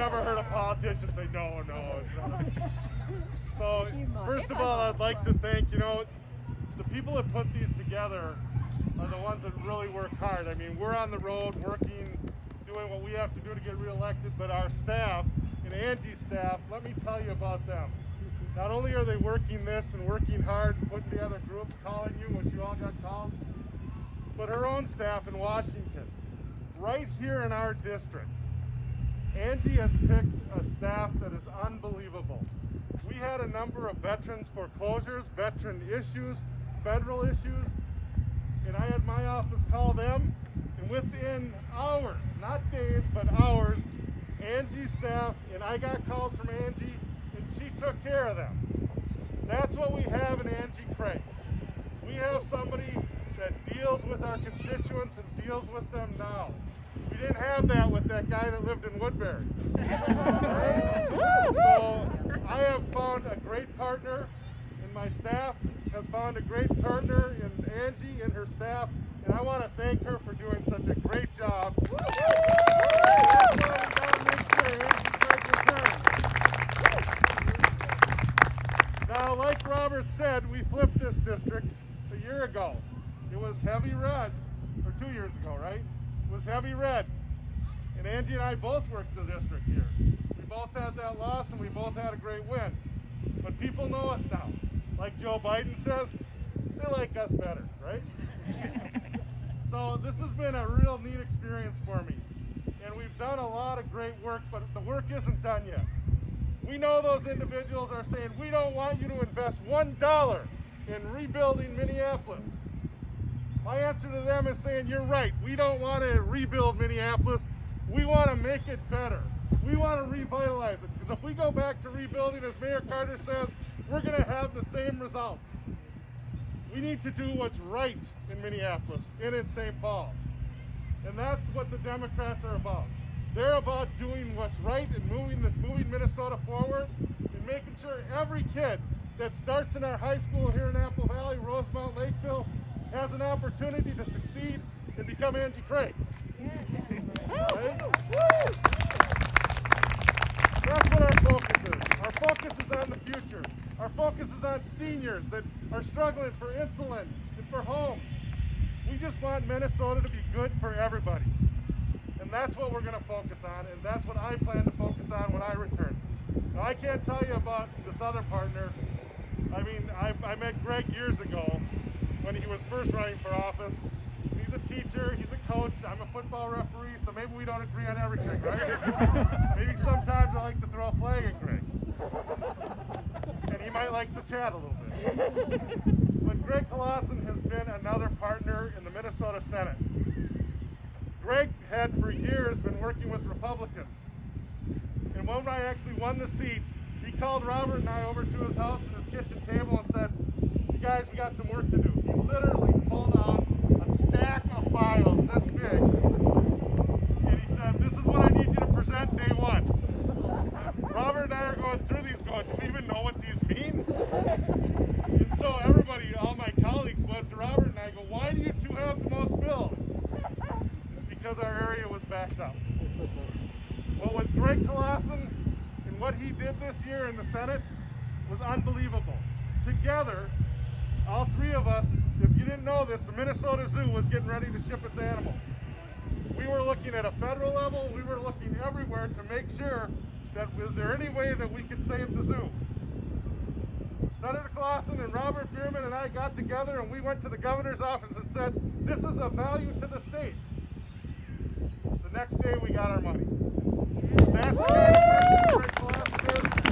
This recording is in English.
never heard a politician say no, no. So first of all, I'd like to thank, the people that put these together are the ones that really work hard. I mean, we're on the road working, doing what we have to do to get reelected, but our staff and Angie's staff, let me tell you about them. Not only are they working this and working hard, putting together groups, calling you, what you all got called, but her own staff in Washington, right here in our district. Angie has picked a staff that is unbelievable. We had a number of veterans foreclosures, veteran issues, federal issues, and I had my office call them, and within hours, not days, but hours, Angie's staff, and I got calls from Angie, and she took care of them. That's what we have in Angie Craig. We have somebody that deals with our constituents and deals with them now. We didn't have that with that guy that lived in Woodbury. Right? So I have found a great partner, and my staff has found a great partner in Angie and her staff, and I want to thank her for doing such a great job. That's why we got to make sure Angie Craig returns. Now, like Robert said, we flipped this district a year ago. It was heavy red, or 2 years ago, right? It was heavy red. And Angie and I both worked the district here. We both had that loss and we both had a great win. But people know us now. Like Joe Biden says, they like us better, right? So this has been a real neat experience for me. And we've done a lot of great work, but the work isn't done yet. We know those individuals are saying, we don't want you to invest $1 in rebuilding Minneapolis. My answer to them is saying, you're right. We don't want to rebuild Minneapolis. We want to make it better. We want to revitalize it. Because if we go back to rebuilding, as Mayor Carter says, we're going to have the same results. We need to do what's right in Minneapolis and in St. Paul. And that's what the Democrats are about. They're about doing what's right and moving Minnesota forward and making sure every kid that starts in our high school here in Apple Valley, Rosemount, Lakeville, has an opportunity to succeed and become Angie Craig. Right? That's what our focus is. Our focus is on the future. Our focus is on seniors that are struggling for insulin and for homes. We just want Minnesota to be good for everybody. And that's what we're going to focus on, and that's what I plan to focus on when I return. Now, I can't tell you about this other partner. I mean, I met Greg years ago when he was first running for office. He's a teacher, he's a coach, I'm a football referee, so maybe we don't agree on everything, right? Maybe sometimes I like to throw a flag at Greg. And he might like to chat a little bit. But Greg Clausen has been another partner in the Minnesota Senate. Greg had for years been working with Republicans. And when I actually won the seat, he called Robert and I over to his house at his kitchen table and said, you guys, we got some work to do. He literally pulled out a stack of files this big, and he said, this is what I need you to present day one. Robert and I are going through these going, do you even know what these mean? And so everybody, all my colleagues went to Robert and I go, why do you two have the most bills? It's because our area was backed up. Well, with Greg Clausen and what he did this year in the Senate was unbelievable. Together, all three of us, if you didn't know this, the Minnesota Zoo was getting ready to ship its animals. We were looking at a federal level, we were looking everywhere to make sure that was there any way that we could save the zoo. Senator Clausen and Robert Bierman and I got together and we went to the governor's office and said, this is a value to the state. The next day we got our money. That's the kind of person Greg Clausen is.